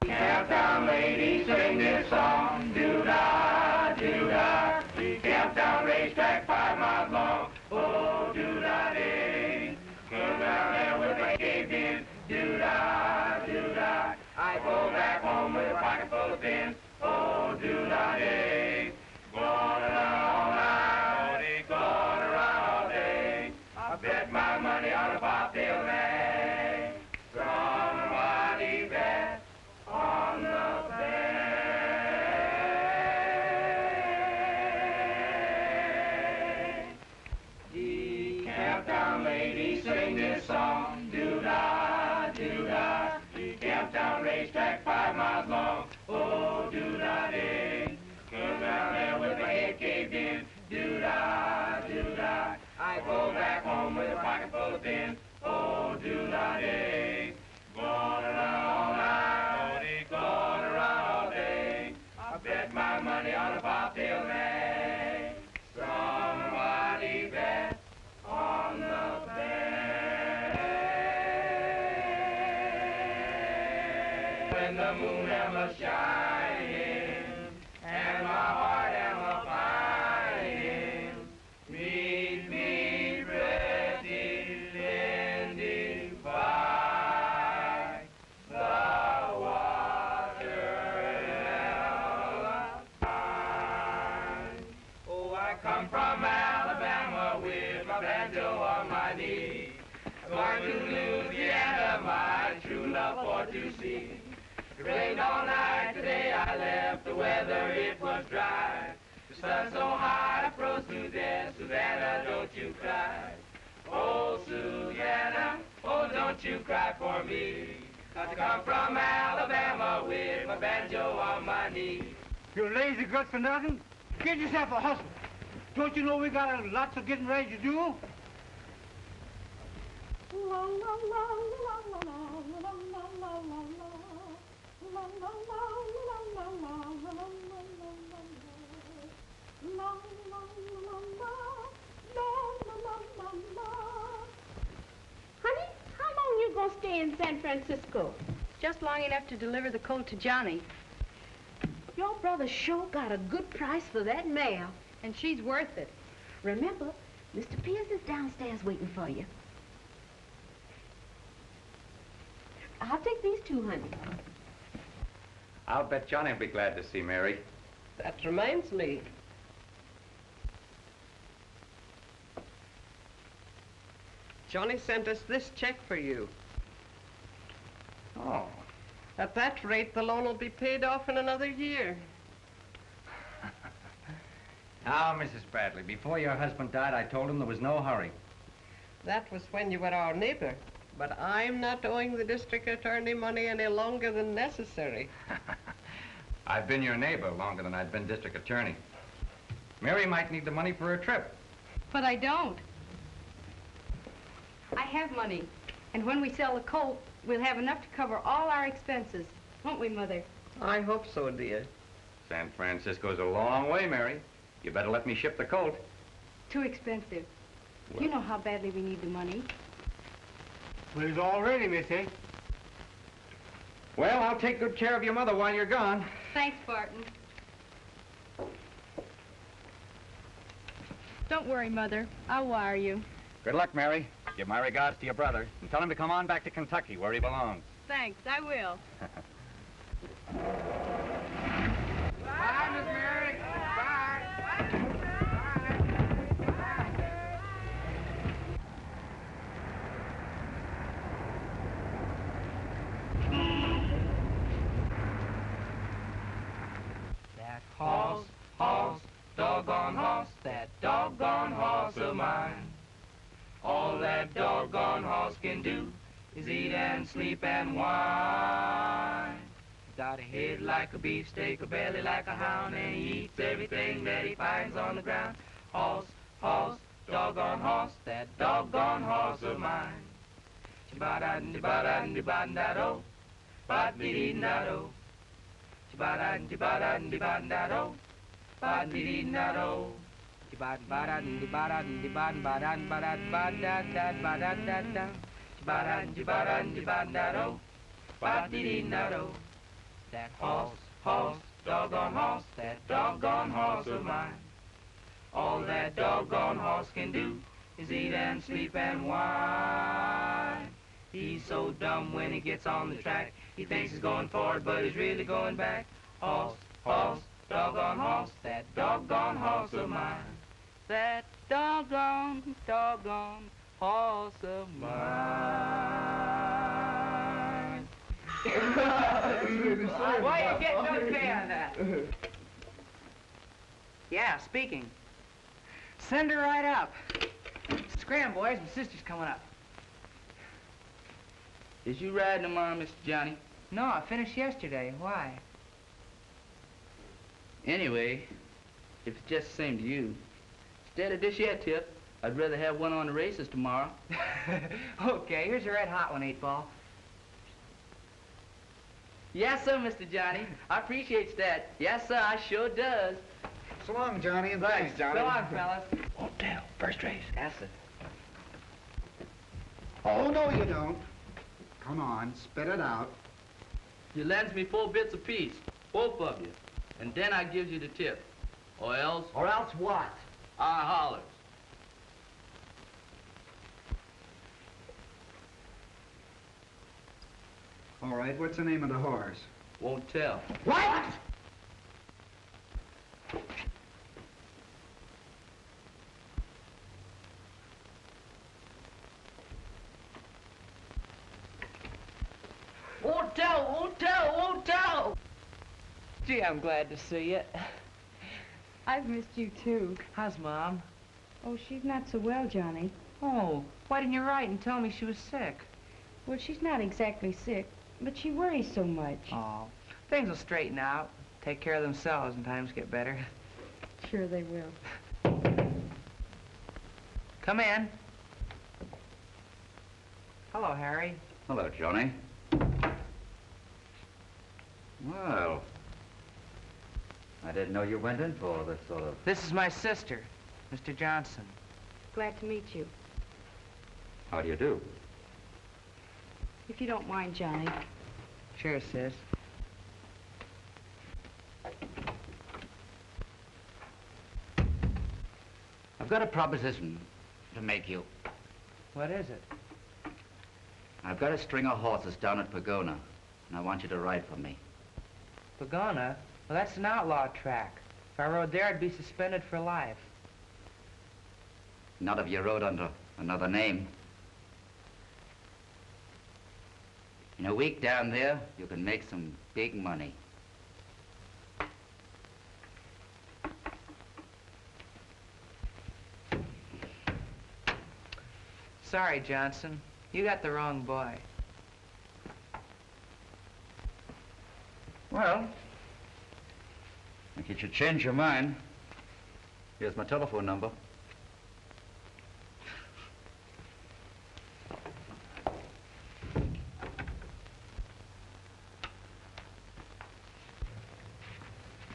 Camptown ladies sing this song, doo-dah, doo-dah. The Camptown racetrack 5 miles long, oh, doo-dah-day. Come down there with my caved in, doo-dah, doo-dah. I go back home with a pocket full of pins, oh, doo-dah-day. Going around all night, going around all day. I bet my money on a bobtail nag. From Waddy Bet on the bay. The Camptown ladies sing this song, doo-dah, doo-dah. The Camptown racetrack 5 miles long, oh, doo-dah-day. Come down there with my head caved in, doo-dah, doo-dah. I go back home with a pocket full of pins, oh, doo-dah-day. Going around all night, going around all day. I bet my money on a bobtail nag. Somebody bet on the bay. When the moon am a shining and my heart am a pining, meet me pretty Lindy by the water. Oh, I come from Alabama with my banjo on my knee. Going to Louisiana, my true love for to see. It rained all night today, I left the weather, it was dry. The sun so hot, I froze to death. Susanna, don't you cry. Oh, Susanna, oh, don't you cry for me. I come from Alabama with my banjo on my knee. You lazy gut for nothing? Get yourself a hustle. Don't you know we got lots of getting ready to do? Honey, how long you gonna stay in San Francisco? Just long enough to deliver the colt to Johnny. Your brother sure got a good price for that mare. And she's worth it. Remember, Mr. Pierce is downstairs waiting for you. I'll take these two, honey. I'll bet Johnny will be glad to see Mary. That reminds me. Johnny sent us this check for you. Oh. At that rate, the loan will be paid off in another year. Now, Mrs. Bradley, before your husband died, I told him there was no hurry. That was when you were our neighbor. But I'm not owing the district attorney money any longer than necessary. I've been your neighbor longer than I've been district attorney. Mary might need the money for her trip. But I don't. I have money. And when we sell the colt, we'll have enough to cover all our expenses. Won't we, Mother? I hope so, dear. San Francisco's a long way, Mary. You better let me ship the colt. Too expensive. You know how badly we need the money. Well, it's all ready, Missy. Well, I'll take good care of your mother while you're gone. Thanks, Barton. Don't worry, Mother. I'll wire you. Good luck, Mary. Give my regards to your brother and tell him to come on back to Kentucky where he belongs. Thanks, I will. Bye, Miss Mary. Bye. That horse, doggone horse, that doggone horse of mine. All that doggone horse can do is eat and sleep and whine. He's got a head like a beefsteak, a belly like a hound, and he eats everything that he finds on the ground. Horse, doggone horse, that doggone horse of mine. Chibada-dee-ba-da-dee-ba-da-do, ba-dee-dee-da-do. Chibada-dee-ba-da-dee-ba-da-do, ba-dee-dee-da-do. Chibada-dee-ba-da-dee-ba-da-ba-da-ba-da-ba-da-ba-da-da-da-ba-da-da-da. Chibada-dee-ba-da-dee-ba-da-do, ba-dee-dee-da-do. that horse, doggone horse, that doggone horse of mine. All that doggone horse can do is eat and sleep and whine. He's so dumb when he gets on the track. He thinks he's going forward, but he's really going back. Horse, doggone horse, that doggone horse of mine. That doggone horse of mine. Why you getting no pay on that? Yeah, speaking. Send her right up. Scram, boys, my sister's coming up. Is you riding tomorrow, Mr. Johnny? No, I finished yesterday. Why? Anyway, if it's just the same to you, instead of this here tip, I'd rather have one on the races tomorrow. Okay, here's a red hot one, 8-ball. Yes, sir, Mr. Johnny. I appreciate that. Yes, sir, I sure does. So long, Johnny, and thanks, Johnny. So long, fellas. Won't tell. First race. Yes, sir. Oh, no, you don't. Come on, spit it out. You lends me 4 bits apiece, both of you, and then I gives you the tip. Or else... Or else what? I hollers. All right, what's the name of the horse? Won't tell. What? Won't tell, won't tell, won't tell! Gee, I'm glad to see you. I've missed you, too. How's Mom? Oh, she's not so well, Johnny. Oh, why didn't you write and tell me she was sick? Well, she's not exactly sick, but she worries so much. Oh, things will straighten out, take care of themselves, and times get better. Sure they will. Come in. Hello, Harry. Hello, Johnny. Well, I didn't know you went in for this sort of... This is my sister, Mr. Johnson. Glad to meet you. How do you do? If you don't mind, Johnny. Sure, sis. I've got a proposition to make you. What is it? I've got a string of horses down at Pagona, and I want you to ride for me. Pagona? Well, that's an outlaw track. If I rode there, I'd be suspended for life. Not if you rode under another name. In a week down there, you can make some big money. Sorry, Johnson. You got the wrong boy. Well, if you should change your mind, here's my telephone number.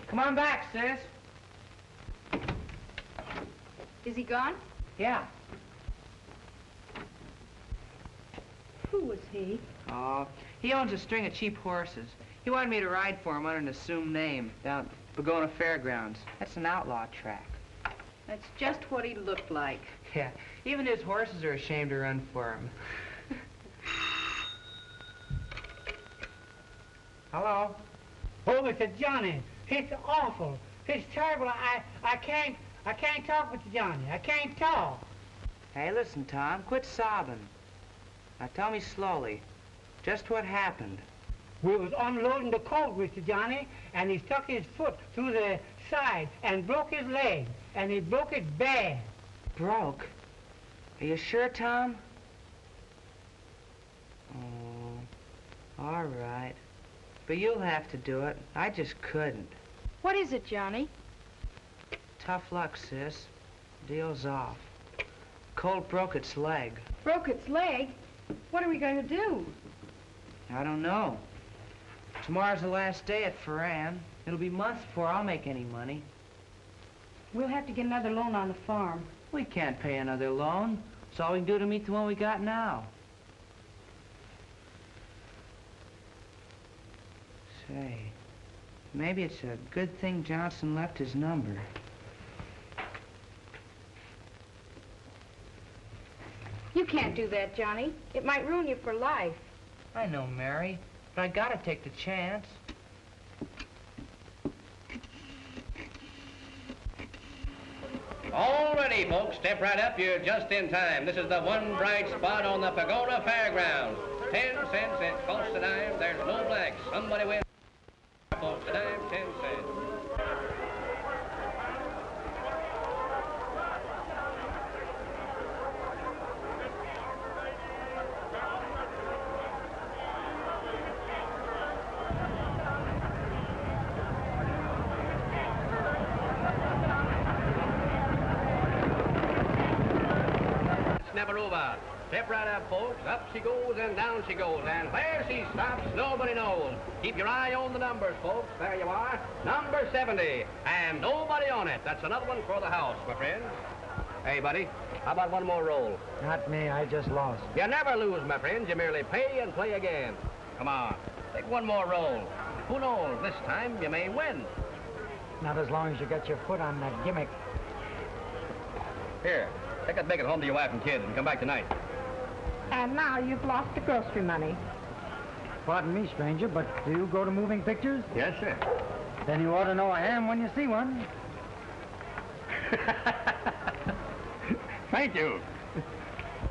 Come on back, sis. Is he gone? Yeah. Who was he? Oh, he owns a string of cheap horses. He wanted me to ride for him under an assumed name down at Pagona Fairgrounds. That's an outlaw track. That's just what he looked like. Yeah, even his horses are ashamed to run for him. Hello? Oh, Mr. Johnny, it's awful. It's terrible. I can't talk, Mr. Johnny. I can't talk. Hey, listen, Tom, quit sobbing. Now tell me slowly, just what happened? We was unloading the colt, Mr. Johnny, and he stuck his foot through the side and broke his leg, and he broke it bad. Broke? Are you sure, Tom? Oh, all right. But you'll have to do it. I just couldn't. What is it, Johnny? Tough luck, sis. Deal's off. Colt broke its leg. Broke its leg? What are we going to do? I don't know. Tomorrow's the last day at Ferran. It'll be months before I'll make any money. We'll have to get another loan on the farm. We can't pay another loan. It's all we can do to meet the one we got now. Say, maybe it's a good thing Johnson left his number. You can't do that, Johnny. It might ruin you for life. I know, Mary, but I gotta take the chance. All ready, folks. Step right up. You're just in time. This is the one bright spot on the Pagoda Fairgrounds. 10 cents. It costs a dime. There's no blacks. Somebody wins. Folks, a dime, 10 cents. Never over. Step right up, folks. Up she goes and down she goes. And where she stops, nobody knows. Keep your eye on the numbers, folks. There you are. Number 70. And nobody on it. That's another one for the house, my friends. Hey, buddy, how about one more roll? Not me, I just lost. You never lose, my friends. You merely pay and play again. Come on, take one more roll. Who knows, this time you may win. Not as long as you got your foot on that gimmick. Here, take that bacon home to your wife and kids and come back tonight. And now you've lost the grocery money. Pardon me, stranger, but do you go to moving pictures? Yes, sir. Then you ought to know a ham when you see one. Thank you.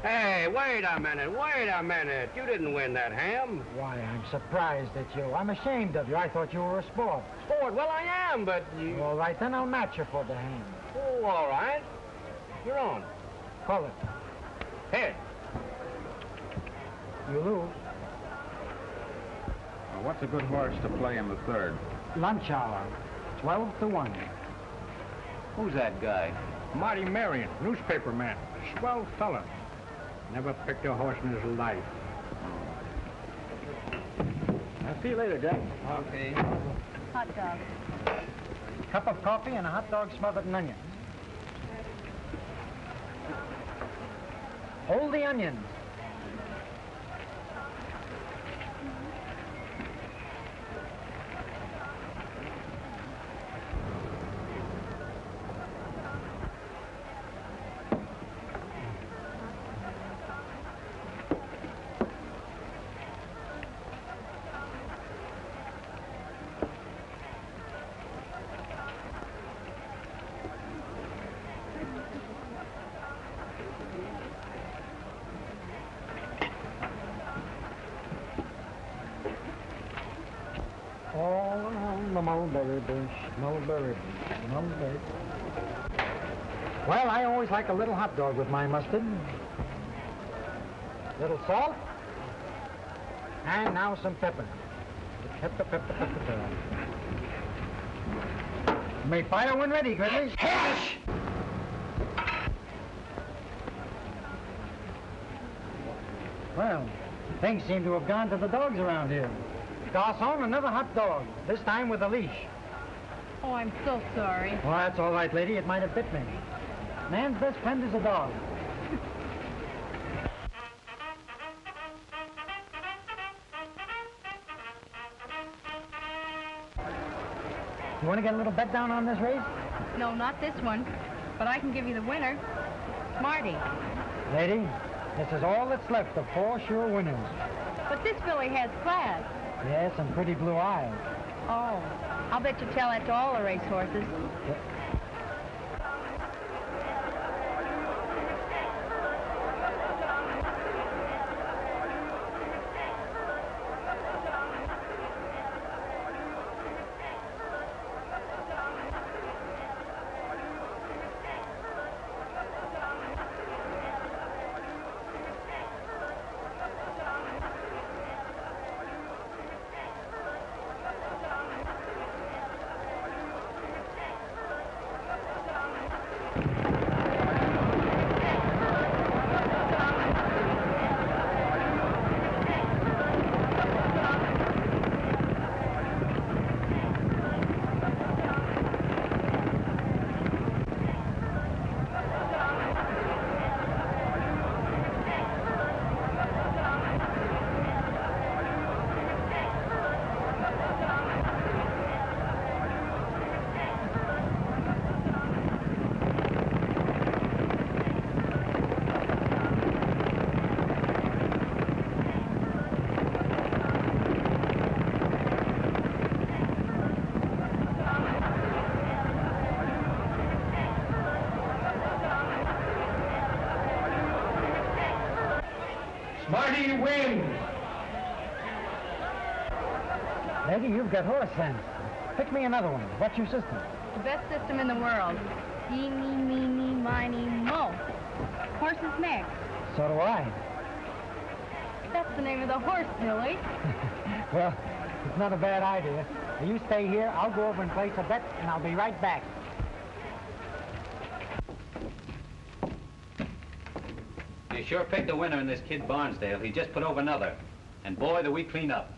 Hey, wait a minute. You didn't win that ham. Why, I'm surprised at you. I'm ashamed of you. I thought you were a sport. Sport? Well, I am, but you... All right, then I'll match you for the ham. Oh, all right. You're on. Call it. Head. You lose. What's a good horse to play in the third? Lunch hour. 12 to 1. Who's that guy? Marty Marion, newspaper man. Swell fella. Never picked a horse in his life. I'll see you later, Jack. Okay. Hot dog. Cup of coffee and a hot dog smothered in onions. Hold the onions. All around the mulberry bush, mulberry bush, mulberry bush. Well, I always like a little hot dog with my mustard. Little salt. And now some pepper. Pepper, pepper, pepper, pepper. You may fire when ready, Gridley. Hush! Well, things seem to have gone to the dogs around here. Garçon, another hot dog, this time with a leash. Oh, I'm so sorry. Well, that's all right, lady. It might have bit me. Man's best friend is a dog. You want to get a little bet down on this race? No, not this one. But I can give you the winner. Marty. Lady, this is all that's left of 4 sure winners. But this filly has class. Yes, and pretty blue eyes. Oh, I'll bet you tell that to all the racehorses. wins. Lady, you've got horse sense. Pick me another one. What's your system? The best system in the world. Eeny, meeny, miny, mo. Horse's neck. So do I. That's the name of the horse, Billy. Well, it's not a bad idea. Now, you stay here. I'll go over and place a bet, and I'll be right back. You sure picked a winner in this kid Barnsdale. He just put over another. And boy, do we clean up.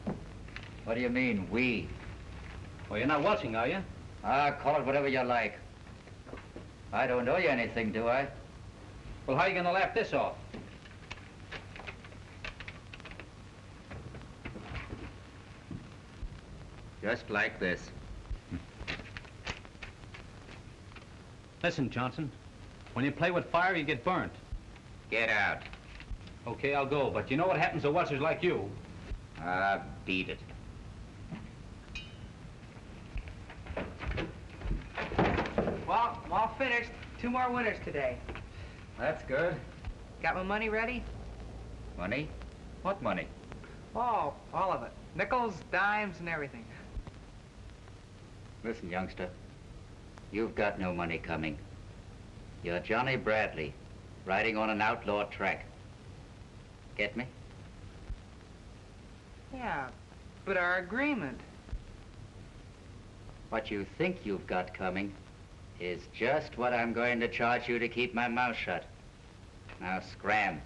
What do you mean, we? Well, you're not watching, are you? Ah, call it whatever you like. I don't owe you anything, do I? Well, how are you going to laugh this off? Just like this. Listen, Johnson. When you play with fire, you get burnt. Get out. Okay, I'll go, but you know what happens to watchers like you? Ah, beat it. Well, I'm all finished. 2 more winners today. That's good. Got my money ready? Money? What money? Oh, all of it. Nickels, dimes, and everything. Listen, youngster. You've got no money coming. You're Johnny Bradley, riding on an outlaw track. Get me? Yeah, but our agreement. What you think you've got coming is just what I'm going to charge you to keep my mouth shut. Now scram.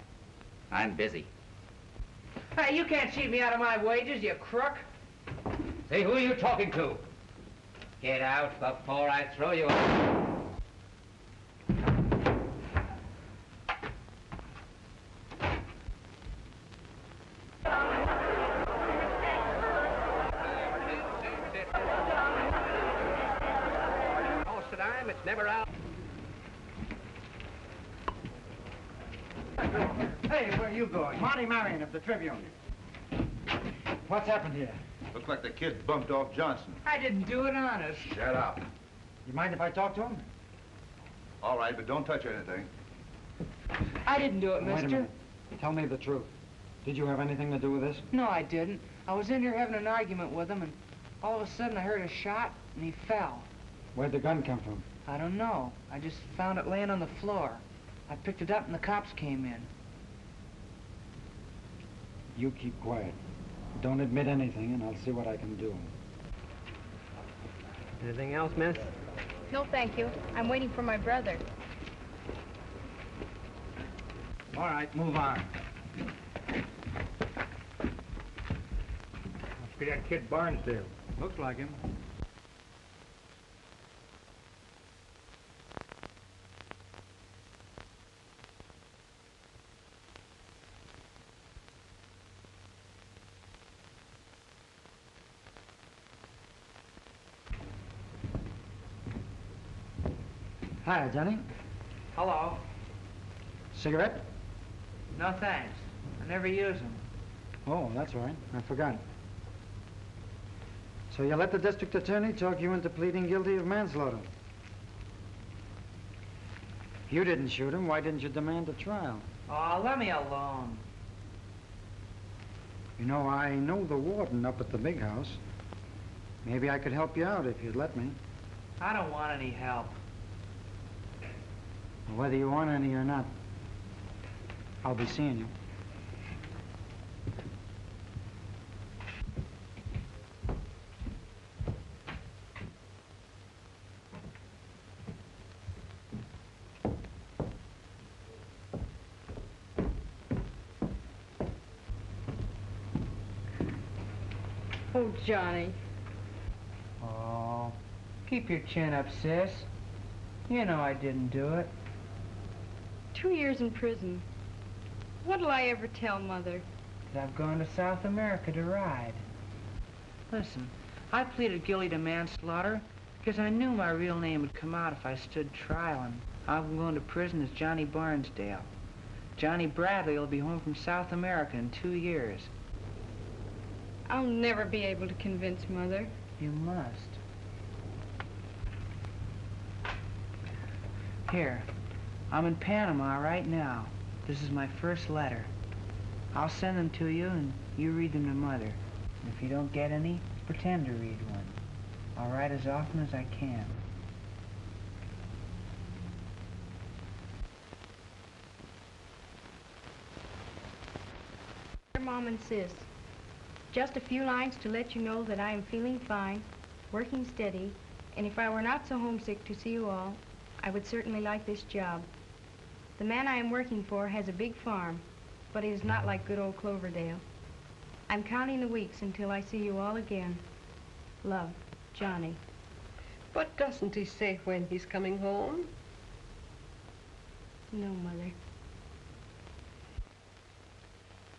I'm busy. Hey, you can't cheat me out of my wages, you crook. Say, who are you talking to? Get out before I throw you out. Oh, Saddam, it's never out. Hey, where are you going? Monty Marion of the Tribune. What's happened here? Looks like the kid bumped off Johnson. I didn't do it, honest. Shut up. You mind if I talk to him? All right, but don't touch anything. I didn't do it, Wait a mister. minute. Tell me the truth. Did you have anything to do with this? No, I didn't. I was in here having an argument with him, and all of a sudden I heard a shot, and he fell. Where'd the gun come from? I don't know. I just found it laying on the floor. I picked it up, and the cops came in. You keep quiet. Don't admit anything, and I'll see what I can do. Anything else, miss? No, thank you. I'm waiting for my brother. All right, move on. Must be that kid Barnsdale. Looks like him. Hi, Johnny. Hello. Cigarette? No, thanks. I never use them. Oh, that's right. I forgot. So you let the district attorney talk you into pleading guilty of manslaughter? You didn't shoot him. Why didn't you demand a trial? Oh, let me alone. You know, I know the warden up at the big house. Maybe I could help you out if you'd let me. I don't want any help. Whether you want any or not, I'll be seeing you. Oh, Johnny. Oh, keep your chin up, sis. You know I didn't do it. 2 years in prison. What'll I ever tell Mother? That I've gone to South America to ride. Listen, I pleaded guilty to manslaughter because I knew my real name would come out if I stood trial, and I'm going to prison as Johnny Barnsdale. Johnny Bradley will be home from South America in 2 years. I'll never be able to convince Mother. You must. Here, I'm in Panama right now. This is my first letter. I'll send them to you, and you read them to Mother. And if you don't get any, pretend to read one. I'll write as often as I can. Dear Mom and Sis, just a few lines to let you know that I am feeling fine, working steady, and if I were not so homesick to see you all, I would certainly like this job. The man I am working for has a big farm, but it is not like good old Cloverdale. I'm counting the weeks until I see you all again. Love, Johnny. But doesn't he say when he's coming home? No, Mother.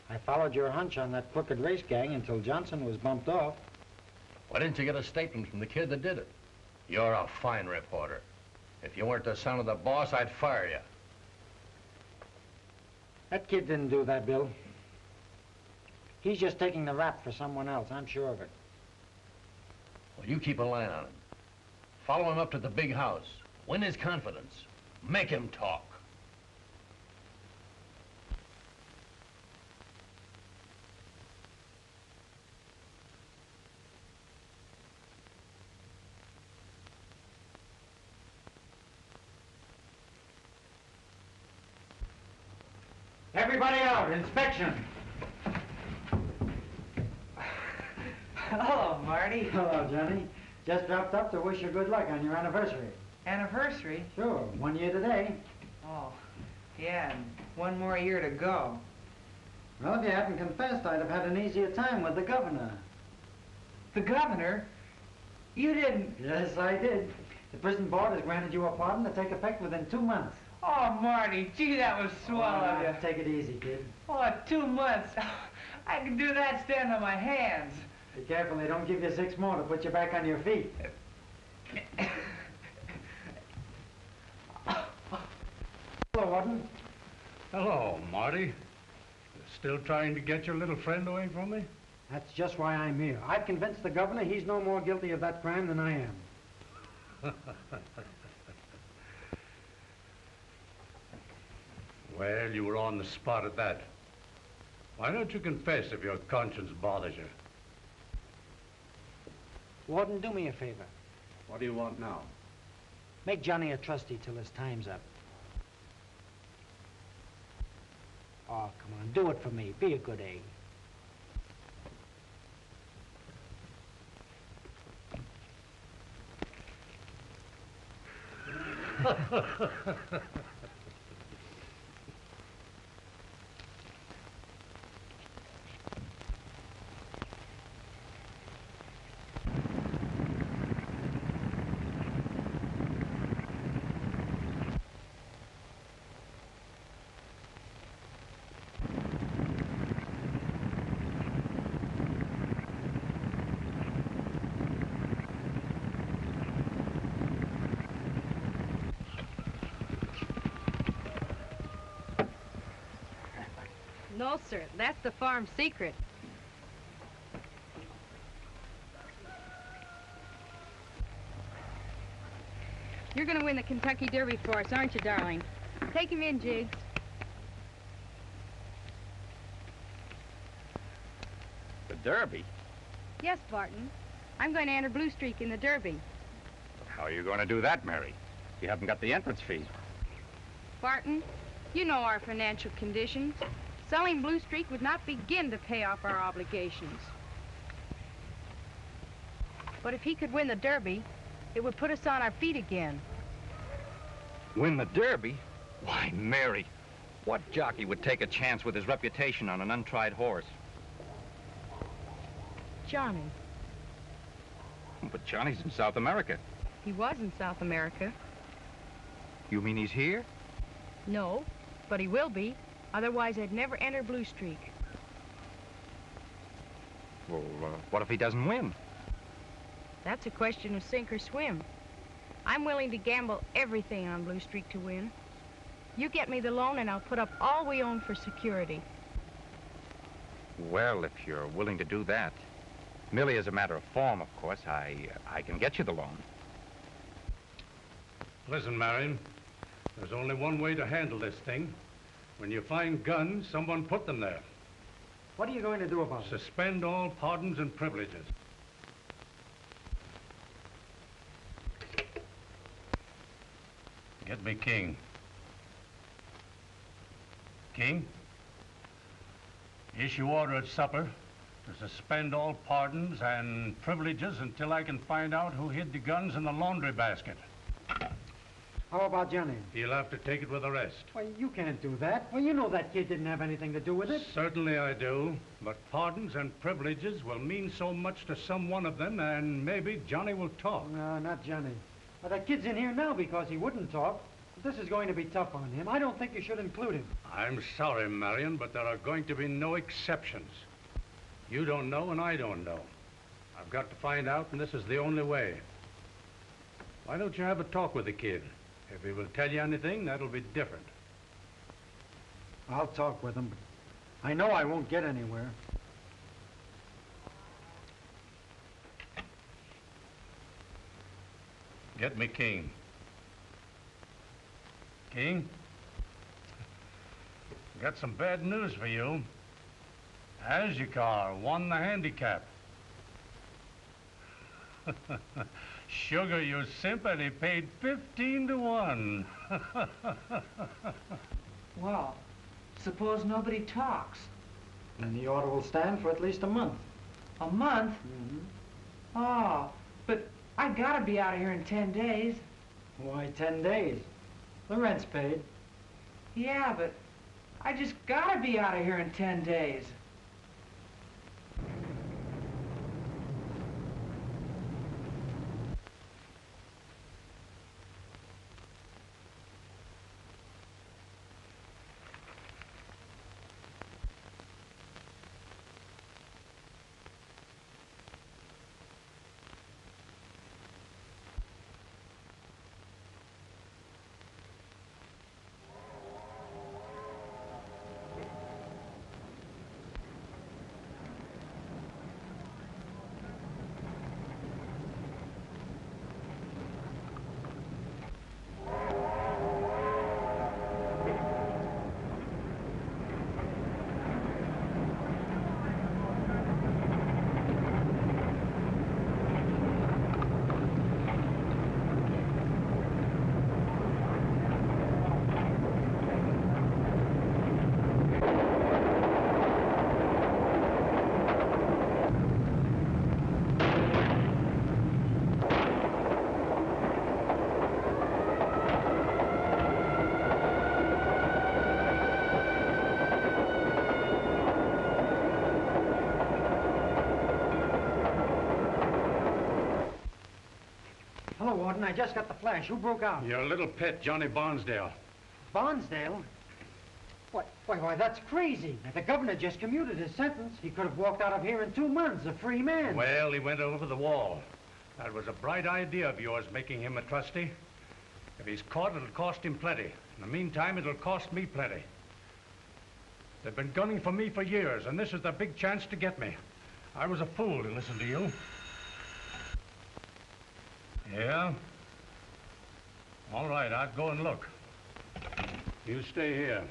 I followed your hunch on that crooked race gang until Johnson was bumped off. Why didn't you get a statement from the kid that did it? You're a fine reporter. If you weren't the son of the boss, I'd fire you. That kid didn't do that, Bill. He's just taking the rap for someone else, I'm sure of it. Well, you keep a line on him. Follow him up to the big house. Win his confidence. Make him talk. Everybody out, inspection. Hello, Marty. Hello, Johnny. Just dropped up to wish you good luck on your anniversary. Anniversary? Sure, 1 year today. Oh, yeah, and one more year to go. Well, if you hadn't confessed, I'd have had an easier time with the governor. The governor? You didn't... Yes, I did. The prison board has granted you a pardon to take effect within 2 months. Oh, Marty, gee, that was swell of you. Take it easy, kid. Oh, 2 months. I can do that standing on my hands. Be careful, they don't give you 6 more to put you back on your feet. Hello, Warden. Hello, Marty. Still trying to get your little friend away from me? That's just why I'm here. I've convinced the governor he's no more guilty of that crime than I am. Well, you were on the spot at that. Why don't you confess if your conscience bothers you? Warden, do me a favor. What do you want now? Make Johnny a trustee till his time's up. Oh, come on, do it for me. Be a good egg. No, sir. That's the farm secret. You're going to win the Kentucky Derby for us, aren't you, darling? Take him in, Jiggs. The Derby? Yes, Barton. I'm going to enter Blue Streak in the Derby. How are you going to do that, Mary? You haven't got the entrance fee. Barton, you know our financial conditions. Selling Blue Streak would not begin to pay off our obligations. But if he could win the Derby, it would put us on our feet again. Win the Derby? Why, Mary, what jockey would take a chance with his reputation on an untried horse? Johnny. But Johnny's in South America. He was in South America. You mean he's here? No, but he will be. Otherwise, I'd never enter Blue Streak. Well, what if he doesn't win? That's a question of sink or swim. I'm willing to gamble everything on Blue Streak to win. You get me the loan and I'll put up all we own for security. Well, if you're willing to do that. Merely as a matter of form, of course, I can get you the loan. Listen, Marion, there's only one way to handle this thing. When you find guns, someone put them there. What are you going to do about it? Suspend all pardons and privileges. Get me King. King? Issue order at supper to suspend all pardons and privileges until I can find out who hid the guns in the laundry basket. How about Johnny? He'll have to take it with the rest. Why, you can't do that. Well, you know that kid didn't have anything to do with it. Certainly I do, but pardons and privileges will mean so much to some one of them, and maybe Johnny will talk. No, not Johnny. Well, that kid's in here now because he wouldn't talk. This is going to be tough on him. I don't think you should include him. I'm sorry, Marion, but there are going to be no exceptions. You don't know, and I don't know. I've got to find out, and this is the only way. Why don't you have a talk with the kid? If he will tell you anything, that'll be different. I'll talk with him, but I know I won't get anywhere. Get me King. King? Got some bad news for you. Azukar won the handicap. Sugar, you simp, and he paid 15 to 1. Well, suppose nobody talks. And the order will stand for at least a month. A month? Mm-hmm. Oh, but I gotta be out of here in 10 days. Why 10 days? The rent's paid. Yeah, but I just gotta be out of here in 10 days. Hello, Warden. I just got the flash. Who broke out? Your little pet, Johnny Barnsdale. Barnsdale? Why, that's crazy. The governor just commuted his sentence. He could have walked out of here in 2 months, a free man. Well, he went over the wall. That was a bright idea of yours, making him a trustee. If he's caught, it'll cost him plenty. In the meantime, it'll cost me plenty. They've been gunning for me for years, and this is their big chance to get me. I was a fool to listen to you. Yeah? All right, I'll go and look. You stay here.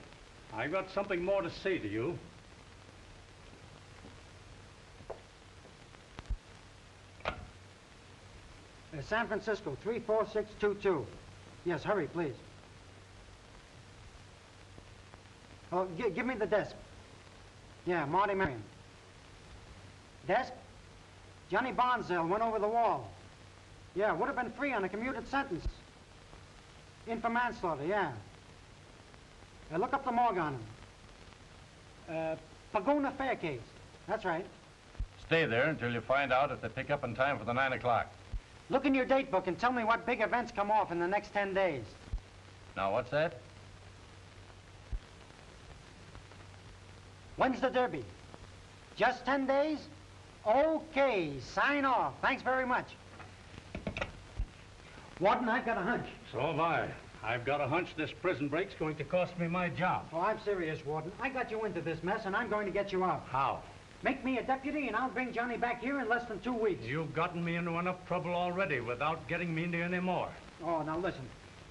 I got something more to say to you. San Francisco, 34622. Yes, hurry, please. Oh, give me the desk. Yeah, Marty Marion. Desk? Johnny Barnsdale went over the wall. Yeah, would have been free on a commuted sentence. In for manslaughter, yeah. Look up the morgue on him. Pagona Fair case. That's right. Stay there until you find out if they pick up in time for the 9 o'clock. Look in your date book and tell me what big events come off in the next 10 days. Now, what's that? When's the Derby? Just 10 days? Okay, sign off. Thanks very much. Warden, I've got a hunch. So have I. I've got a hunch this prison break's going to cost me my job. Oh, I'm serious, Warden. I got you into this mess, and I'm going to get you out. How? Make me a deputy, and I'll bring Johnny back here in less than 2 weeks. You've gotten me into enough trouble already without getting me into any more. Oh, now listen.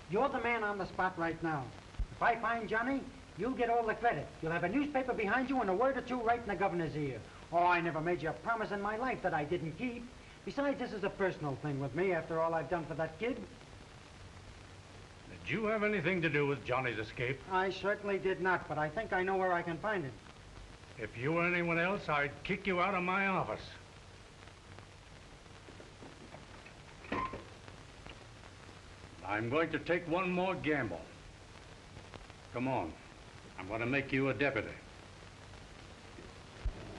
You're the man on the spot right now. If I find Johnny, You'll get all the credit. You'll have a newspaper behind you and a word or two right in the governor's ear. Oh, I never made you a promise in my life that I didn't keep. Besides, this is a personal thing with me after all I've done for that kid. Did you have anything to do with Johnny's escape? I certainly did not, but I think I know where I can find him. If you were anyone else, I'd kick you out of my office. I'm going to take one more gamble. Come on. I'm going to make you a deputy.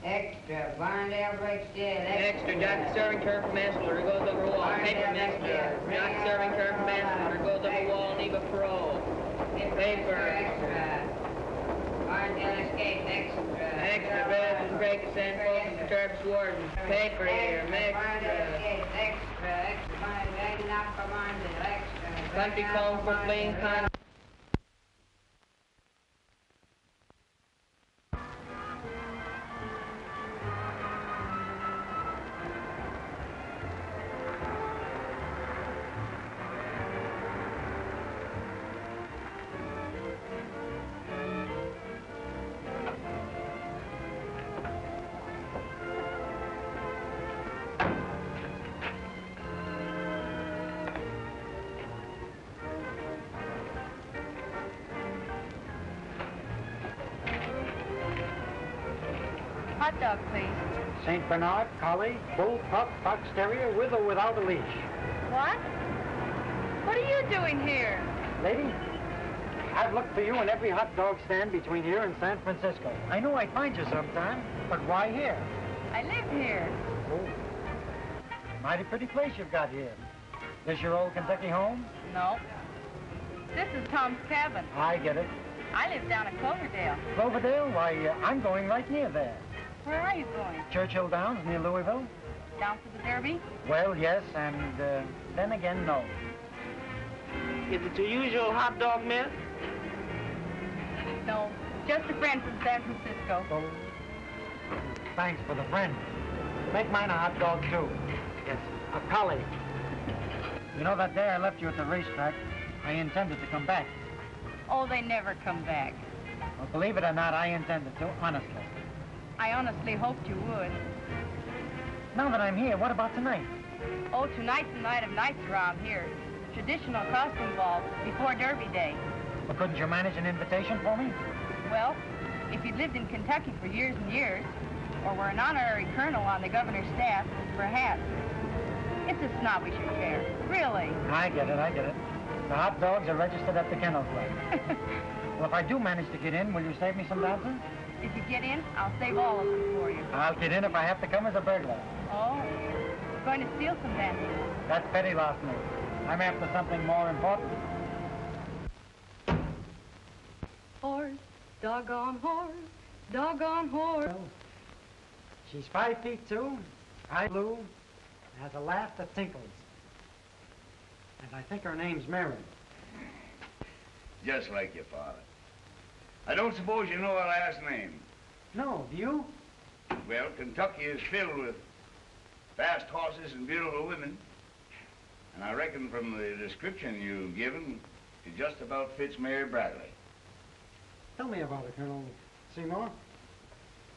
Extra, Barndale breaks dead. Extra, Jockey serving turf for manslaughter, goes over wall. Paper manslaughter. Jockey serving turf for manslaughter, goes over wall, Neva parole. Paper. Extra. Barndale escaped. Extra. Extra, Beth, break San Folks, Terps Warden. Paper here, Barndale extra. escaped. Extra. Extra. Barndale not for Barndale. Extra. Country calls for fleeing con. Hot dog, please. St. Bernard, collie, bull, pup, fox terrier, with or without a leash. What? What are you doing here? Lady, I've looked for you in every hot dog stand between here and San Francisco. I know I'd find you sometime, but why here? I live here. Oh, mighty pretty place you've got here. This your old Kentucky home? No. This is Tom's cabin. I get it. I live down at Cloverdale. Cloverdale? Why, I'm going right near there. Where are you going? Churchill Downs, near Louisville? Down for the Derby? Well, yes, and then again, no. Is it your usual hot dog mill? No, just a friend from San Francisco. Oh, thanks for the friend. Make mine a hot dog, too. Yes, a collie. You know, that day I left you at the racetrack, I intended to come back. Oh, they never come back. Well, believe it or not, I intended to, honestly. I honestly hoped you would. Now that I'm here, what about tonight? Oh, tonight's the night of nights around here. Traditional costume ball before Derby Day. Well, couldn't you manage an invitation for me? Well, if you'd lived in Kentucky for years and years, or were an honorary colonel on the governor's staff, perhaps. It's a snobbish affair, really. I get it, I get it. The hot dogs are registered at the Kennel Club. Well, if I do manage to get in, will you save me some dancing? If you get in, I'll save all of them for you. I'll get in if I have to come as a burglar. Oh, you're going to steal some dancing. That's petty larceny. I'm after something more important. Horse, doggone horse, doggone horse. Well, she's 5 feet 2, eye blue, has a laugh that tinkles. And I think her name's Mary. Just like your father. I don't suppose you know her last name. No, do you? Well, Kentucky is filled with fast horses and beautiful women. And I reckon from the description you've given, it just about fits Mary Bradley. Tell me about it, Colonel Seymour.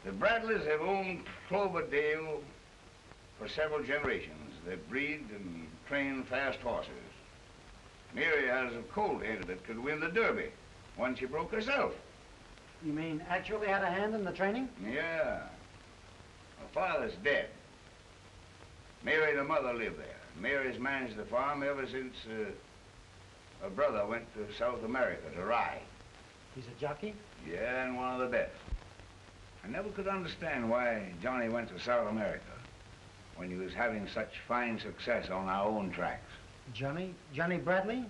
The Bradleys have owned Cloverdale for several generations. They breed and train fast horses. Mary has a colt-headed that could win the Derby. One she broke herself. You mean actually had a hand in the training? Yeah. Her father's dead. Mary, the mother, lived there. Mary's managed the farm ever since her brother went to South America to ride. He's a jockey? Yeah, and one of the best. I never could understand why Johnny went to South America when he was having such fine success on our own tracks. Johnny Bradley?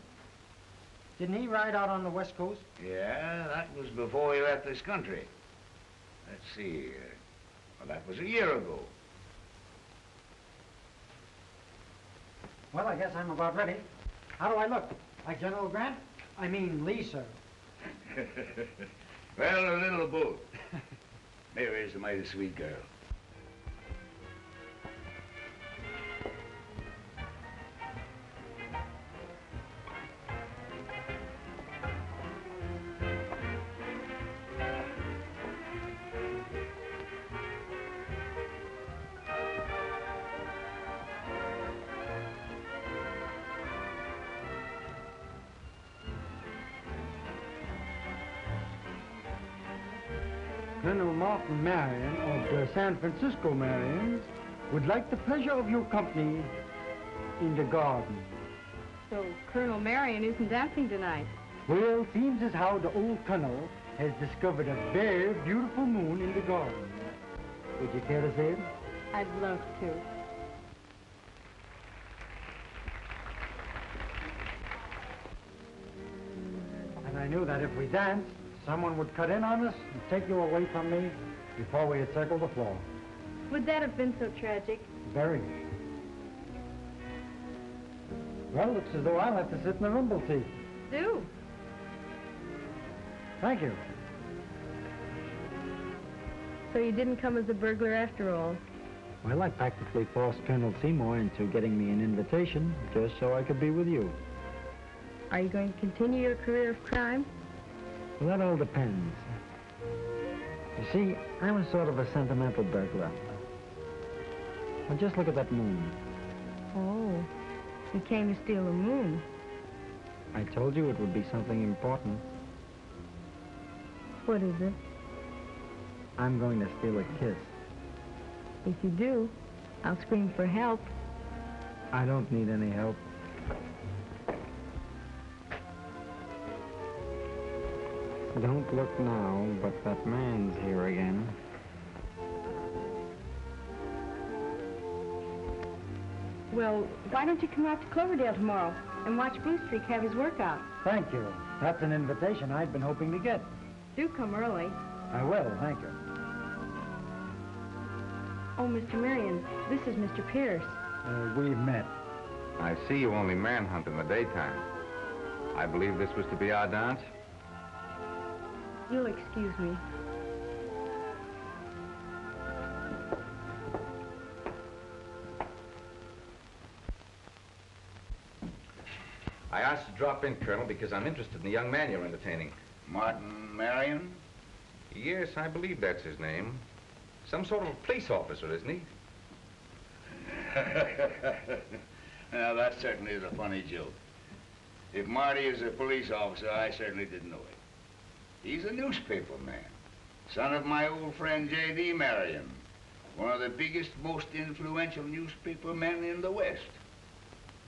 Didn't he ride out on the West Coast? Yeah, that was before he left this country. Let's see. Well, that was a year ago. Well, I guess I'm about ready. How do I look? Like General Grant? I mean Lee, sir. Well, a little of both. Mary's a mighty sweet girl. Colonel Martin Marion of the San Francisco Marions would like the pleasure of your company in the garden. So Colonel Marion isn't dancing tonight. Well, seems as how the old colonel has discovered a very beautiful moon in the garden. Would you care to see it? I'd love to. And I knew that if we danced, someone would cut in on us and take you away from me before we had circled the floor. Would that have been so tragic? Very. Well, looks as though I'll have to sit in the rumble seat. Do. Thank you. So you didn't come as a burglar after all? Well, I practically forced Colonel Seymour into getting me an invitation just so I could be with you. Are you going to continue your career of crime? Well, that all depends. You see, I'm a sort of a sentimental burglar. Well, just look at that moon. Oh, you came to steal the moon. I told you it would be something important. What is it? I'm going to steal a kiss. If you do, I'll scream for help. I don't need any help. Don't look now, but that man's here again. Well, why don't you come out to Cloverdale tomorrow and watch Blue Streak have his workout? Thank you. That's an invitation I'd been hoping to get. Do come early. I will, thank you. Oh, Mr. Marion, this is Mr. Pierce. We've met. I see you only manhunt in the daytime. I believe this was to be our dance. You'll excuse me. I asked to drop in, Colonel, because I'm interested in the young man you're entertaining. Martin Marion? Yes, I believe that's his name. Some sort of a police officer, isn't he? Now, that certainly is a funny joke. If Marty is a police officer, I certainly didn't know it. He's a newspaper man, son of my old friend J.D. Marion, one of the biggest, most influential newspaper men in the West.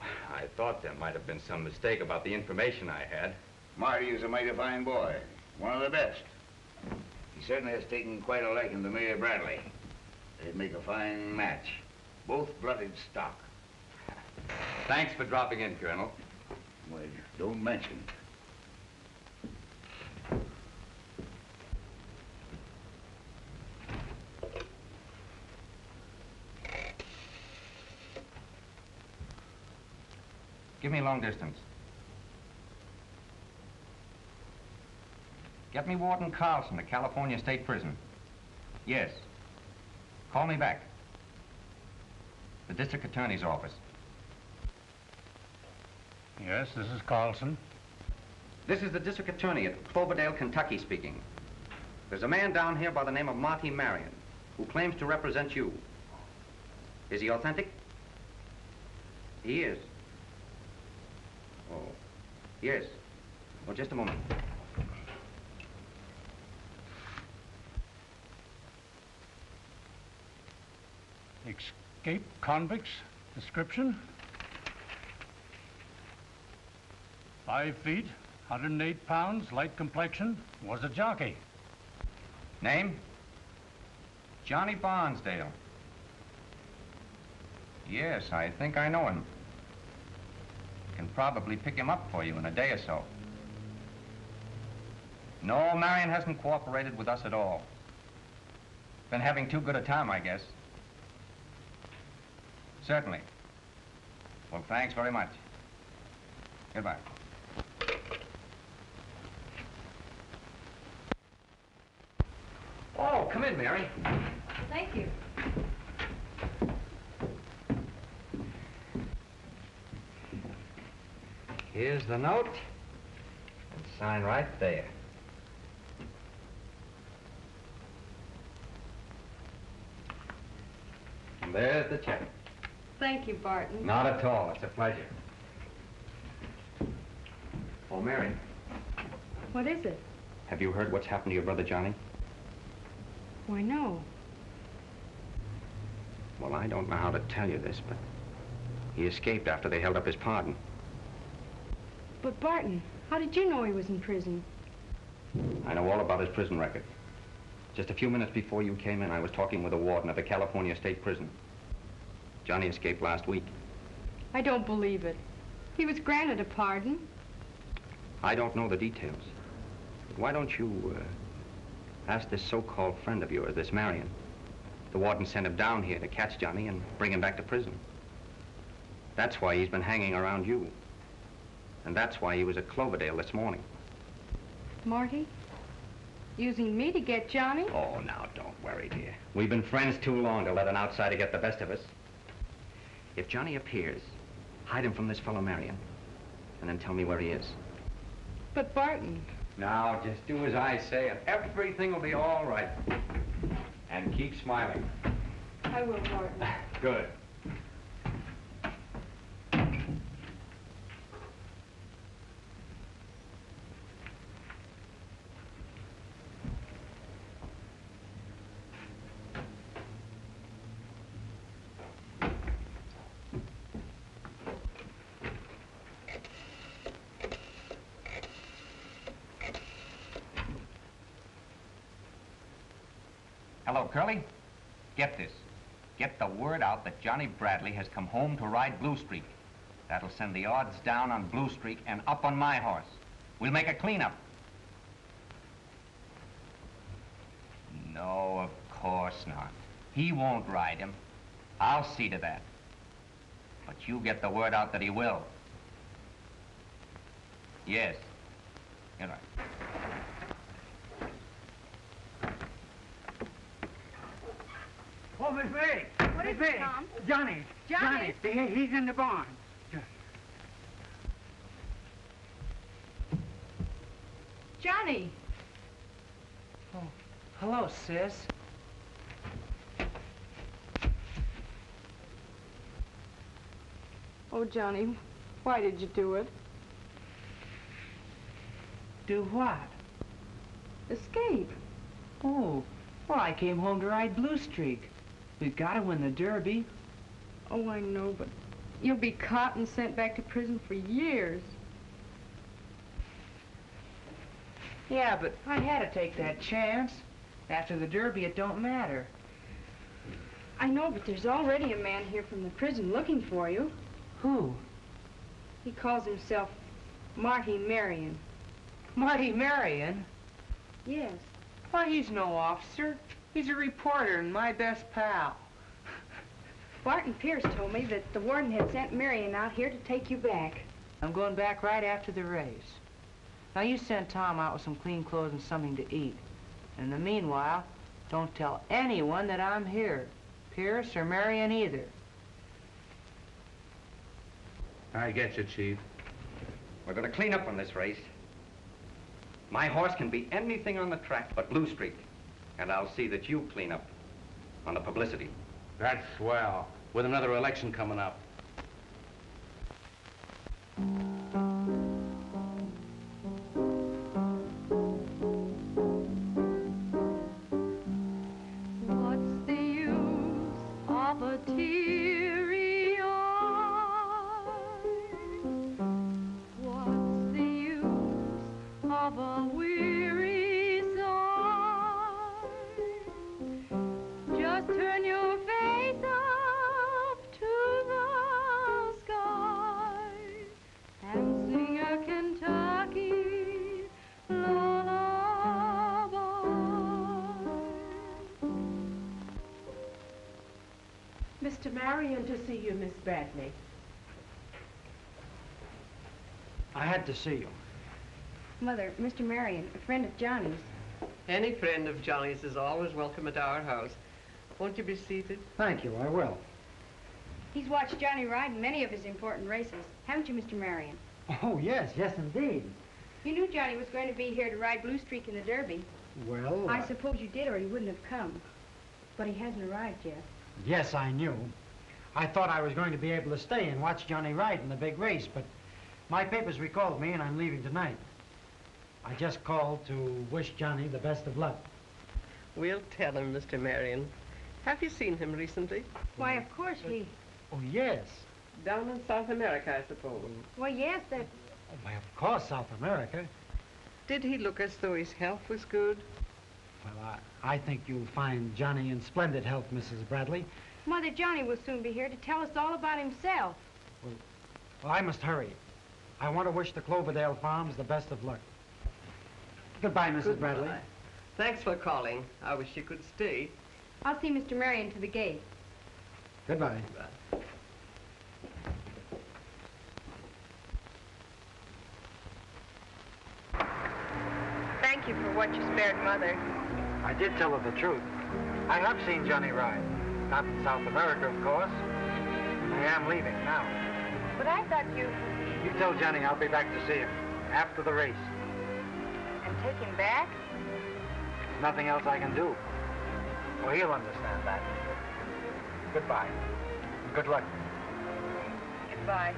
I thought there might have been some mistake about the information I had. Marty is a mighty fine boy, one of the best. He certainly has taken quite a liking to Mayor Bradley. They'd make a fine match. Both blooded stock. Thanks for dropping in, Colonel. Well, don't mention. Give me long distance. Get me Warden Carlson to California State Prison. Yes. Call me back. The District Attorney's office. Yes, this is Carlson. This is the District Attorney at Cloverdale, Kentucky speaking. There's a man down here by the name of Marty Marion who claims to represent you. Is he authentic? He is. Oh, yes. Well, just a moment. Escaped convicts, description. 5 feet, 108 pounds, light complexion, was a jockey. Name? Johnny Barnsdale. Yes, I think I know him. Can probably pick him up for you in a day or so. No, Marion hasn't cooperated with us at all. Been having too good a time, I guess. Certainly. Well, thanks very much. Goodbye. Oh, come in, Mary. Thank you. Here's the note. And sign right there. And there's the check. Thank you, Barton. Not at all. It's a pleasure. Oh, Mary. What is it? Have you heard what's happened to your brother, Johnny? Why, no. Well, I don't know how to tell you this, but he escaped after they held up his pardon. But Barton, how did you know he was in prison? I know all about his prison record. Just a few minutes before you came in, I was talking with the warden of the California State Prison. Johnny escaped last week. I don't believe it. He was granted a pardon. I don't know the details. Why don't you ask this so-called friend of yours, this Marion? The warden sent him down here to catch Johnny and bring him back to prison. That's why he's been hanging around you. And that's why he was at Cloverdale this morning. Marty? Using me to get Johnny? Oh, now, don't worry, dear. We've been friends too long to let an outsider get the best of us. If Johnny appears, hide him from this fellow Marion, and then tell me where he is. But Barton... Now, just do as I say, and everything will be all right. And keep smiling. I will, Barton. Good. Hello, Curly. Get this. Get the word out that Johnny Bradley has come home to ride Blue Streak. That'll send the odds down on Blue Streak and up on my horse. We'll make a cleanup. No, of course not. He won't ride him. I'll see to that. But you get the word out that he will. Yes. You're right. Oh, Miss May! What is Miss it, May. Tom? Johnny! Johnny? He's in the barn. Johnny! Oh, hello, sis. Oh, Johnny, why did you do it? Do what? Escape. Oh, well, I came home to ride Blue Streak. We've got to win the Derby. Oh, I know, but you'll be caught and sent back to prison for years. Yeah, but I had to take that chance. After the Derby, it don't matter. I know, but there's already a man here from the prison looking for you. Who? He calls himself Marty Marion. Marty Marion? Yes. Why, he's no officer. He's a reporter and my best pal. Barton Pierce told me that the warden had sent Marion out here to take you back. I'm going back right after the race. Now, you send Tom out with some clean clothes and something to eat. In the meanwhile, don't tell anyone that I'm here. Pierce or Marion either. I get you, Chief. We're going to clean up on this race. My horse can be anything on the track but Blue Streak. And I'll see that you clean up on the publicity. That's swell. With another election coming up. What's the use of a teary eye? What's the use of a weary sigh? Just turn your face up to the sky and sing a Kentucky lullaby. Mr. Marion to see you, Miss Bradley. I had to see you. Mother, Mr. Marion, a friend of Johnny's. Any friend of Johnny's is always welcome at our house. Won't you be seated? Thank you, I will. He's watched Johnny ride in many of his important races. Haven't you, Mr. Marion? Oh, yes, indeed. You knew Johnny was going to be here to ride Blue Streak in the Derby. Well, I suppose you did, or he wouldn't have come. But he hasn't arrived yet. yes, I knew. I thought I was going to be able to stay and watch Johnny ride in the big race, but my papers recalled me and I'm leaving tonight. I just called to wish Johnny the best of luck. We'll tell him, Mr. Marion. Have you seen him recently? Why, of course we... Oh, yes. Down in South America, I suppose. Well, yes, that... Oh, why, of course, South America. Did he look as though his health was good? Well, I think you'll find Johnny in splendid health, Mrs. Bradley. Mother, Johnny will soon be here to tell us all about himself. Well, I must hurry. I want to wish the Cloverdale Farms the best of luck. Goodbye, Mrs. Goodbye. Bradley. Thanks for calling. I wish you could stay. I'll see Mr. Marion to the gate. Goodbye. Goodbye. Thank you for what you spared Mother. I did tell her the truth. I have seen Johnny ride. Not in South America, of course. I am leaving now. But I thought you... You tell Johnny I'll be back to see him after the race. And take him back? There's nothing else I can do. Well, he'll understand that. Goodbye. And good luck. Goodbye.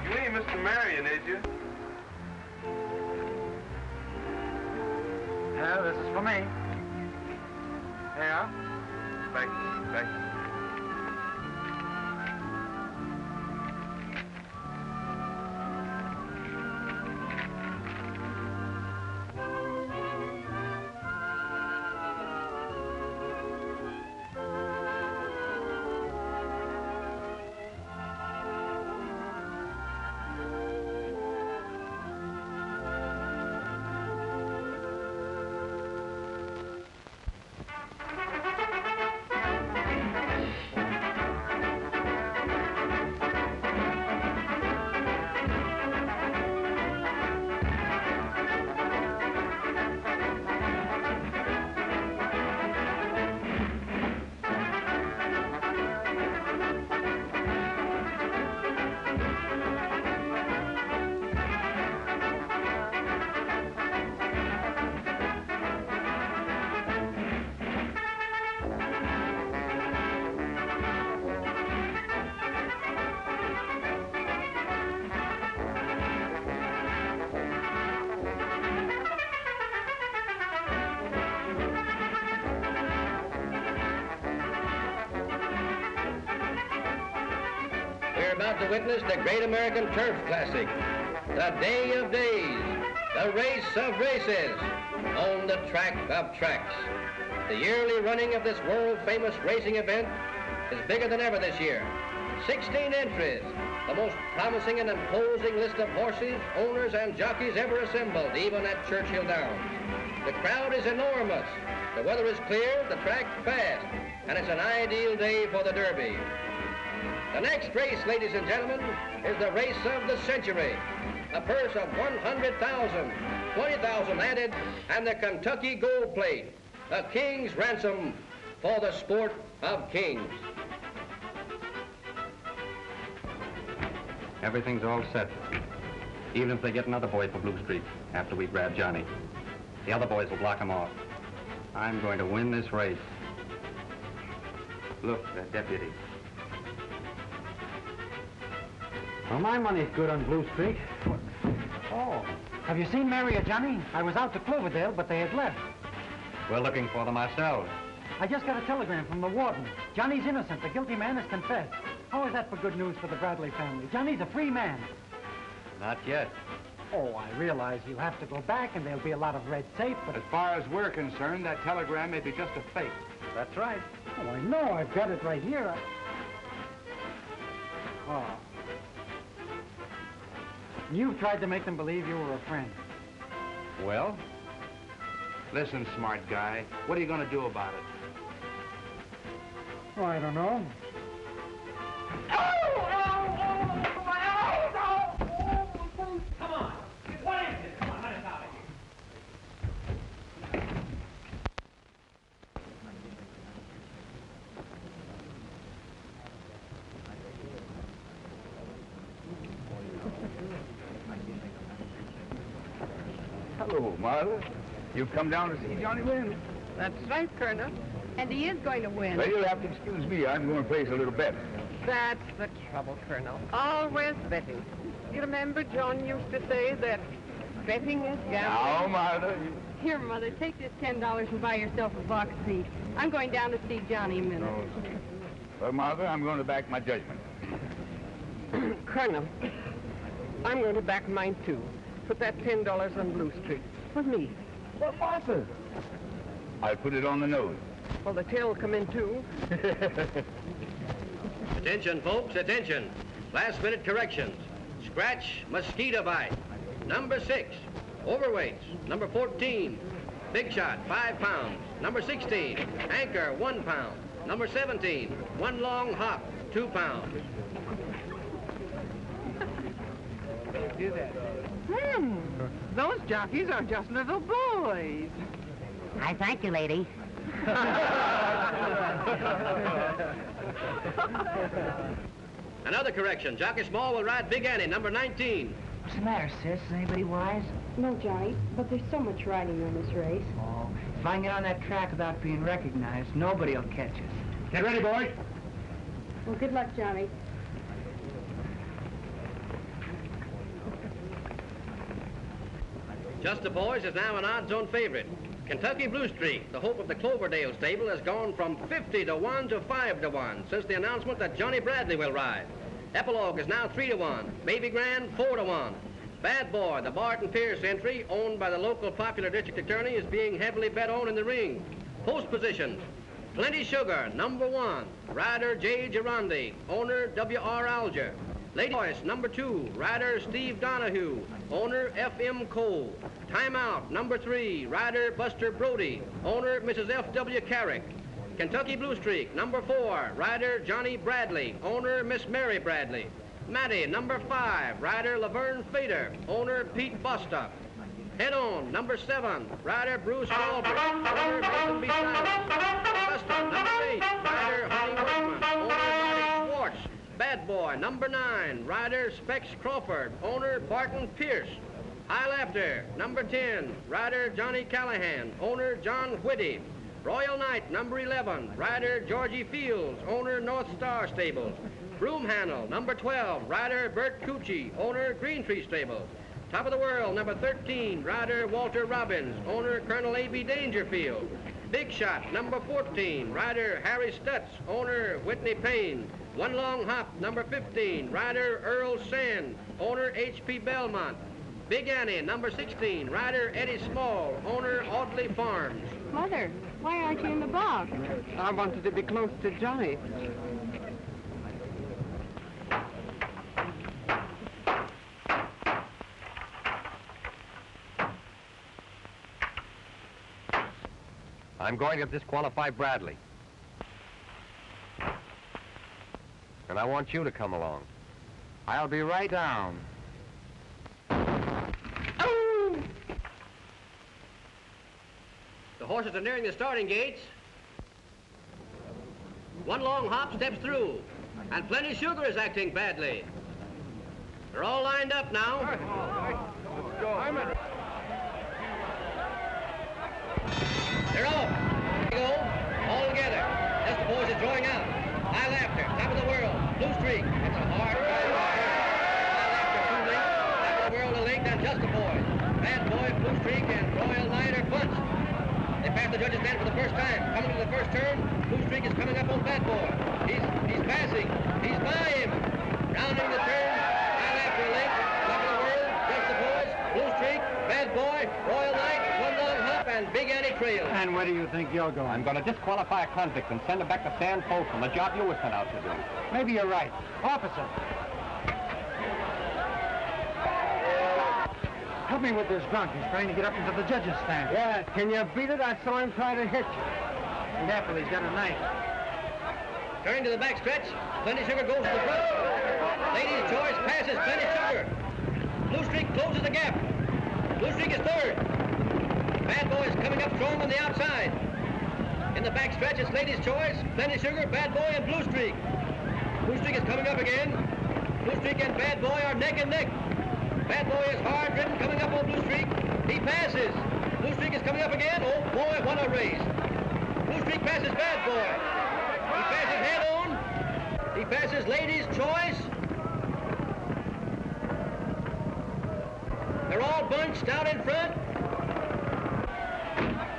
You ain't Mr. Marion, is you? Yeah, this is for me. Yeah? Thank you. Thank you. We're about to witness the Great American Turf Classic, the day of days, the race of races, on the track of tracks. The yearly running of this world-famous racing event is bigger than ever this year. 16 entries, the most promising and imposing list of horses, owners, and jockeys ever assembled, even at Churchill Downs. The crowd is enormous, the weather is clear, the track fast, and it's an ideal day for the Derby. The next race, ladies and gentlemen, is the race of the century. A purse of $100,000, $20,000 added, and the Kentucky Gold Plate, a king's ransom for the sport of kings. Everything's all set. Even if they get another boy for Blue Street after we grab Johnny. The other boys will block him off. I'm going to win this race. Look, that deputy. Well, my money's good on Blue Street. Oh, have you seen Mary or Johnny? I was out to Cloverdale, but they had left. We're looking for them ourselves. I just got a telegram from the warden. Johnny's innocent. The guilty man has confessed. How is that for good news for the Bradley family? Johnny's a free man. Not yet. Oh, I realize you'll have to go back and there'll be a lot of red tape, but... As far as we're concerned, that telegram may be just a fake. That's right. Oh, I know. I've got it right here. Oh. You've tried to make them believe you were a friend. Well? Listen, smart guy, what are you going to do about it? Oh, I don't know. Come on. What is it? Come on, let us out of here. Hello, Martha. You've come down to see Johnny win. That's right, Colonel. And he is going to win. Well, you'll have to excuse me. I'm going to place a little bet. That's the trouble, Colonel. Always betting. You remember John used to say that betting is gambling? Now, Martha. Here, Mother, take this $10 and buy yourself a box seat. I'm going down to see Johnny a minute. Well, Martha, I'm going to back my judgment. Colonel, I'm going to back mine, too. Put that $10 on Blue Street. For me. Well, Martha. I'll put it on the nose. Well, the tail will come in, too. Attention, folks, attention. Last minute corrections. Scratch, mosquito bite. Number 6, overweights. Number 14, big shot, 5 pounds. Number 16, anchor, 1 pound. Number 17, one long hop, 2 pounds. Do that. Those jockeys are just little boys. I thank you, lady. Another correction. Jockey Small will ride Big Annie, number 19. What's the matter, sis? Anybody wise? No, Johnny, but there's so much riding on this race. Oh, if I can get on that track without being recognized, nobody will catch us. Get ready, boys. Well, good luck, Johnny. Just the Boys is now an odds-on favorite. Kentucky Blue Streak, the hope of the Cloverdale stable, has gone from 50 to 1 to 5 to 1 since the announcement that Johnny Bradley will ride. Epilogue is now 3 to 1. Baby Grand, 4 to 1. Bad Boy, the Barton Pierce entry, owned by the local popular district attorney, is being heavily bet on in the ring. Post positions. Plenty Sugar, number 1. Rider J. Girondi, owner W.R. Alger. Lady Voice, number 2. Rider Steve Donahue, owner F.M. Cole. Timeout, number 3. Rider Buster Brody, owner Mrs. F.W. Carrick. Kentucky Blue Streak, number 4. Rider Johnny Bradley, owner Miss Mary Bradley. Matty, number 5. Rider Laverne Fader, owner Pete Bostock. Head On, number 7. Rider Bruce Walbridge, owner Mason B. Silence. Augusta, number 8. Rider Honey Workman, owner Marty Schwartz. Bad Boy, number 9. Rider Specs Crawford, owner Barton Pierce. High Laughter, number 10. Rider Johnny Callahan, owner John Whitty. Royal Knight, number 11. Rider Georgie Fields, owner North Star Stables. Broom Handle, number 12. Rider Bert Cucci, owner Green Tree Stables. Top of the World, number 13. Rider Walter Robbins, owner Colonel A.B. Dangerfield. Big Shot, number 14. Rider Harry Stutz, owner Whitney Payne. One Long Hop, number 15. Rider Earl Sand, owner H.P. Belmont. Big Annie, number 16. Rider Eddie Small, owner Audley Farms. Mother, why aren't you in the box? I wanted to be close to Johnny. I'm going to disqualify Bradley. And I want you to come along. I'll be right down. The horses are nearing the starting gates. One Long Hop steps through, and Plenty Sugar is acting badly. They're all lined up now. They're off. They go, all together. Just the Boys is drawing out. High Laughter, Top of the World, Blue Streak. It's a hard ride. High Laughter, 2 lengths. Top of the World, a length, and Just the Boys. Bad Boy, Blue Streak, and Royal Knight are bunched. They pass the judges' stand for the first time. Coming to the first turn, Blue Streak is coming up on Bad Boy. He's passing. He's by him. Rounding the turn. High Laughter, a length. Top of the World, Just the Boys, Blue Streak, Bad Boy, Royal Knight, One Long Hop, and Big Annie Trail. And where do you think you're going? I'm going to disqualify a convict and send him back to San Folsom, a job you were sent out to do. Maybe you're right. Officer. Help me with this drunk. He's trying to get up into the judges' stand. Yeah, can you beat it? I saw him try to hit you. Be careful, he's got a knife. Turning to the back stretch, Plenty Sugar goes to the front. Lady's Choice passes Plenty Sugar. Blue Streak closes the gap. Blue Streak is third. Bad Boy is coming up strong on the outside. In the back stretch, it's Lady's Choice, Plenty Sugar, Bad Boy, and Blue Streak. Blue Streak is coming up again. Blue Streak and Bad Boy are neck and neck. Bad Boy is hard ridden, coming up on Blue Streak. He passes. Blue Streak is coming up again. Oh boy, what a race. Streak passes Bad Boy. He passes Head On. He passes Ladies' Choice. They're all bunched out in front.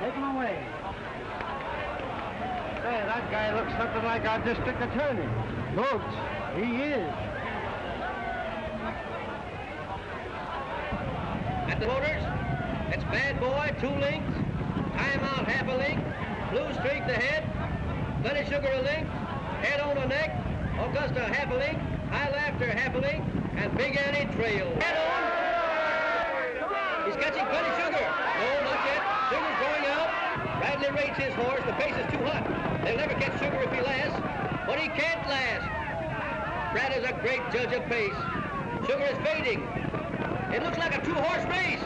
Take him away. Hey, that guy looks something like our district attorney. Looks. He is. At the voters, it's Bad Boy, 2 lengths. Time Out, half a length. Blue Streak, the head. Plenty Sugar, a length. Head On a neck. Augusta, half a length. High Laughter, half a length. And Big Annie trail. Head On. He's catching Plenty Sugar. No, not yet. Sugar's going out. Bradley rates his horse. The pace is too hot. They'll never catch Sugar if he lasts. But he can't last. Brad is a great judge of pace. Sugar is fading. It looks like a 2-horse race.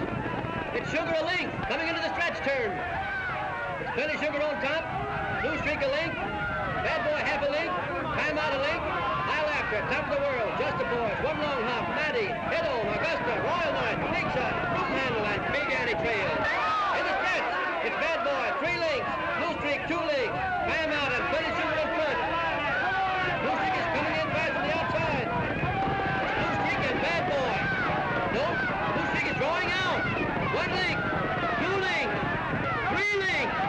It's Sugar a length, coming into the stretch turn. It's Plenty Sugar on top. Blue Streak a length. Bad Boy half a length. Time Out a length. High Laughter, top of the world. Just the Boys, one long hop. Maddie, Head On, Augusta, Royal Knight, Big Shot, Root Handle, and Big Annie trail. In the stretch, it's Bad Boy, 3 lengths. Blue Streak, 2 lengths. Time Out and Plenty Sugar in front. Blue Streak is coming in fast from the outside. It's Blue Streak and Bad Boy. No, Blue Streak is drawing out. 1 length, 2 lengths, 3 lengths,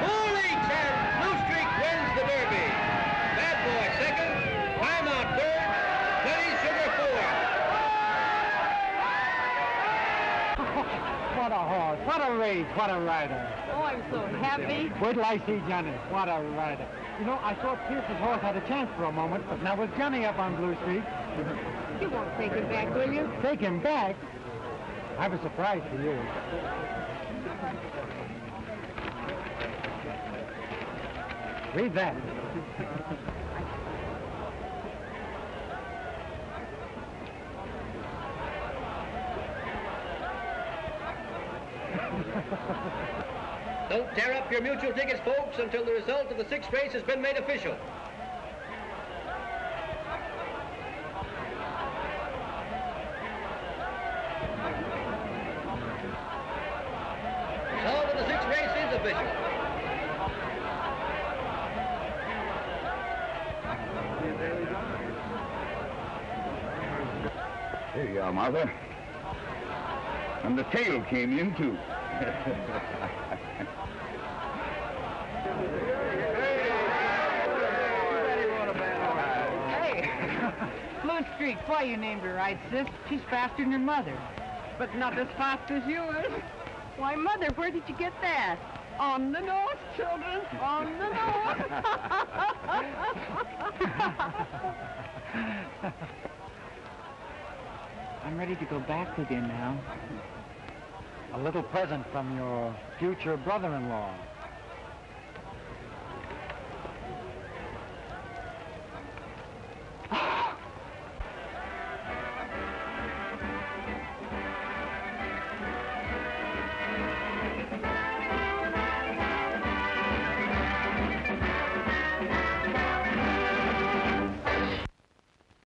4 lengths, and Blue Streak wins the Derby. Bad Boy second, Time Out third, Plenty Sugar fourth. What a horse. What a race. What a rider. Oh, I'm so happy. Wait till I see Johnny. What a rider. You know, I thought Pierce's horse had a chance for a moment, but now with Johnny up on Blue Streak. You won't take him back, will you? Take him back? I have a surprise for you. Read that. Don't tear up your mutual tickets, folks, until the result of the 6th race has been made official. The result of the 6th race is official. There you are, Martha. And the tail came in, too. Hey, Blue Streak, why you named her right, sis? She's faster than your mother. But not as fast as yours. Why, Mother, where did you get that? On the nose, children. On the nose. I'm ready to go back with you now. A little present from your future brother-in-law.